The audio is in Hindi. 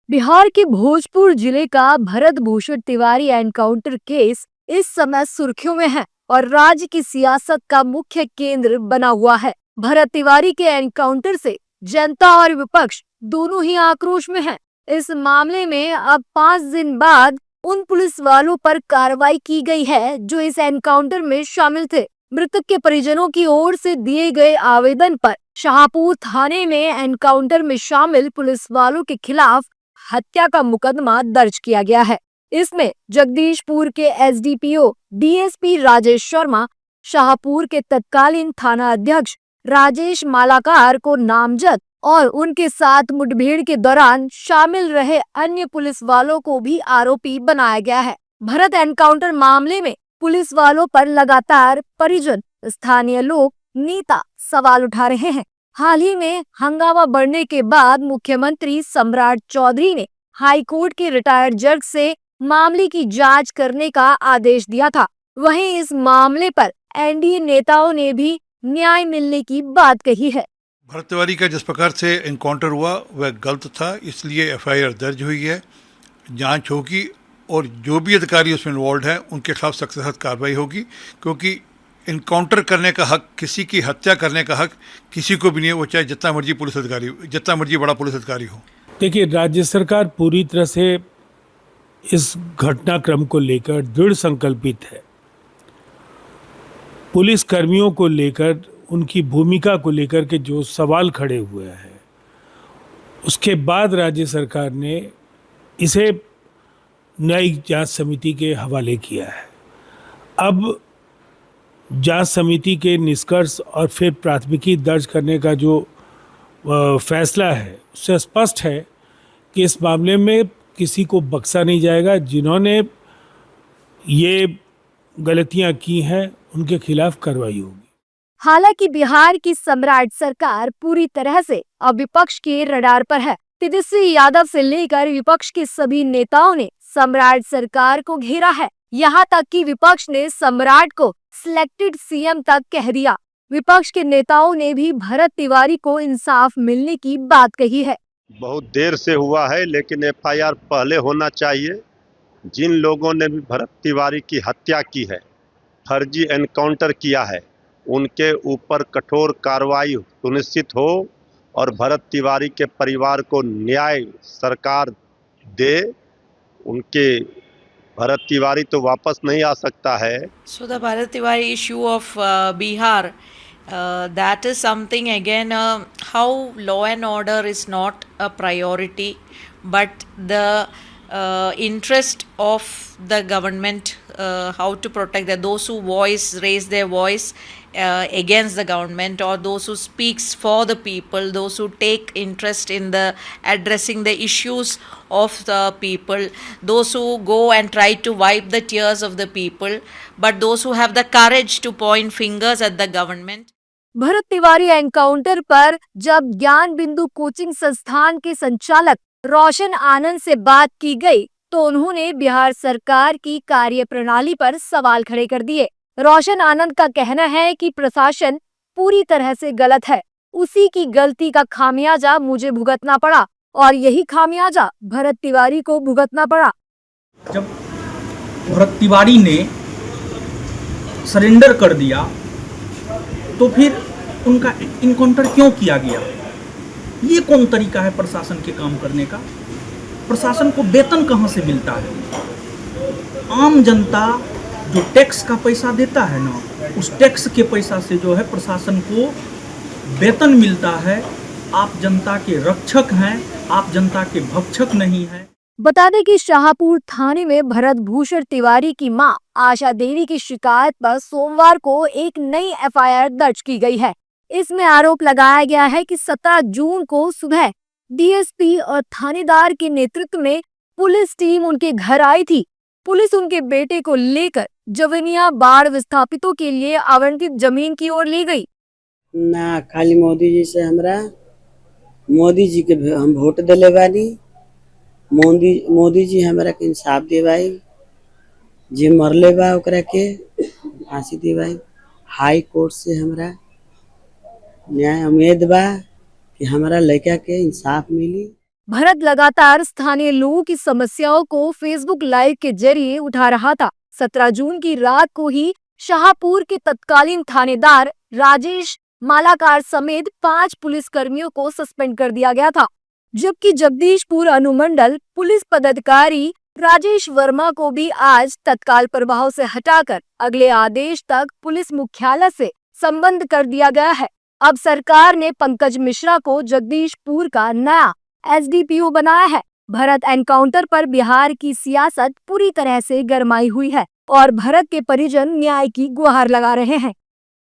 बिहार के भोजपुर जिले का भरत भूषण तिवारी एनकाउंटर केस इस समय सुर्खियों में है और राज्य की सियासत का मुख्य केंद्र बना हुआ है। भरत तिवारी के एनकाउंटर से जनता और विपक्ष दोनों ही आक्रोश में है। इस मामले में अब 5 दिन बाद उन पुलिस वालों पर कार्रवाई की गई है जो इस एनकाउंटर में शामिल थे। मृतक के परिजनों की ओर से दिए गए आवेदन पर शाहपुर थाने में एनकाउंटर में शामिल पुलिस वालों के खिलाफ हत्या का मुकदमा दर्ज किया गया है। इसमें जगदीशपुर के एसडीपीओ डीएसपी राजेश शर्मा, शाहपुर के तत्कालीन थाना अध्यक्ष राजेश मालाकार को नामजद और उनके साथ मुठभेड़ के दौरान शामिल रहे अन्य पुलिस वालों को भी आरोपी बनाया गया है। भरत एनकाउंटर मामले में पुलिस वालों पर लगातार परिजन, स्थानीय लोग, नेता सवाल उठा रहे हैं। हाल ही में हंगामा बढ़ने के बाद मुख्यमंत्री सम्राट चौधरी ने हाई कोर्ट के रिटायर्ड जज से मामले की जांच करने का आदेश दिया था। वहीं इस मामले पर एनडीए नेताओं ने भी न्याय मिलने की बात कही है। भरत तिवारी का जिस प्रकार से एनकाउंटर हुआ वह गलत था, इसलिए एफआईआर दर्ज हुई है, जांच होगी और जो भी अधिकारी उसमें इन्वॉल्व हैं उनके खिलाफ सख्त से सख्त कार्रवाई होगी, क्योंकि इनकाउंटर करने का हक, किसी की हत्या करने का हक किसी को भी नहीं है, वो चाहे जितना मर्जी पुलिस अधिकारी, जितना मर्जी बड़ा पुलिस अधिकारी हो। देखिए, राज्य सरकार पूरी तरह से इस घटनाक्रम को लेकर दृढ़ संकल्पित है। पुलिस कर्मियों को लेकर, उनकी भूमिका को लेकर के जो सवाल खड़े हुए हैं, उसके बाद राज्य सरकार ने इसे न्यायिक जांच समिति के हवाले किया है। अब जांच समिति के निष्कर्ष और फिर प्राथमिकी दर्ज करने का जो फैसला है, उससे स्पष्ट है कि इस मामले में किसी को बख्शा नहीं जाएगा। जिन्होंने ये गलतियां की हैं उनके खिलाफ कार्रवाई होगी। हालांकि बिहार की सम्राट सरकार पूरी तरह से अब विपक्ष के रडार पर है। तेजस्वी यादव से लेकर विपक्ष के सभी नेताओं ने सम्राट सरकार को घेरा है। यहाँ तक कि विपक्ष ने सम्राट को सिलेक्टेड सीएम तक कह दिया। विपक्ष के नेताओं ने भी भरत तिवारी को इंसाफ मिलने की बात कही है। बहुत देर से हुआ है, लेकिन एफआईआर पहले होना चाहिए। जिन लोगों ने भी भरत तिवारी की हत्या की है, फर्जी एनकाउंटर किया है, उनके ऊपर कठोर कार्रवाई सुनिश्चित हो और भरत तिवारी के परिवार को न्याय सरकार दे। उनके भरत तिवारी तो वापस नहीं आ सकता है। So the Bharat Tiwari issue of Bihar, that is something again, how law and order is not a priority, but the interest of the government, how to protect those who raise their voice against the government, or those who speaks for the people, those who take interest in the addressing the issues of the people, those who go and try to wipe the tears of the people, but those who have the courage to point fingers at the government. Bharat Tiwari encounter पर जब ज्ञान बिंदु कोचिंग संस्थान के संचालक रोशन आनंद से बात की गई तो उन्होंने बिहार सरकार की कार्यप्रणाली पर सवाल खड़े कर दिए। रोशन आनंद का कहना है कि प्रशासन पूरी तरह से गलत है, उसी की गलती का खामियाजा मुझे भुगतना पड़ा और यही खामियाजा भरत तिवारी को भुगतना पड़ा। जब भरत तिवारी ने सरेंडर कर दिया तो फिर उनका इनकाउंटर क्यों किया गया? ये कौन तरीका है प्रशासन के काम करने का? प्रशासन को वेतन कहाँ से मिलता है? आम जनता जो टैक्स का पैसा देता है ना, उस टैक्स के पैसा से जो है प्रशासन को वेतन मिलता है। आप जनता के रक्षक हैं, आप जनता के भक्षक नहीं हैं। बता दें कि शाहपुर थाने में भरत भूषण तिवारी की मां आशा देवी की शिकायत पर सोमवार को एक नई एफआईआर दर्ज की गई है। इसमें आरोप लगाया गया है कि 17 जून को सुबह डीएसपी और थानेदार के नेतृत्व में पुलिस टीम उनके घर आई थी। पुलिस उनके बेटे को लेकर जवनिया बाढ़ विस्थापितों के लिए आवंटित जमीन की ओर ले गई। ना खाली मोदी जी से हमरा मोदी जी के हम वोट दिले बानी। मोदी जी हमरा के इंसाफ दिवाई, जे मरले बा ओकरा के फांसी दिवाई। हाई कोर्ट से हमरा न्याय उम्मीद बा कि हमारा लड़का के इंसाफ मिली। भरत लगातार स्थानीय लोगों की समस्याओं को फेसबुक लाइव के जरिए उठा रहा था। 17 जून की रात को ही शाहपुर के तत्कालीन थानेदार राजेश मालाकार समेत 5 पुलिस कर्मियों को सस्पेंड कर दिया गया था, जबकि जगदीशपुर अनुमंडल पुलिस पदाधिकारी राजेश वर्मा को भी आज तत्काल प्रभाव से हटाकर अगले आदेश तक पुलिस मुख्यालय से संबद्ध कर दिया गया है। अब सरकार ने पंकज मिश्रा को जगदीशपुर का नया एसडीपीओ बनाया है। भरत एनकाउंटर पर बिहार की सियासत पूरी तरह से गरमाई हुई है और भरत के परिजन न्याय की गुहार लगा रहे हैं।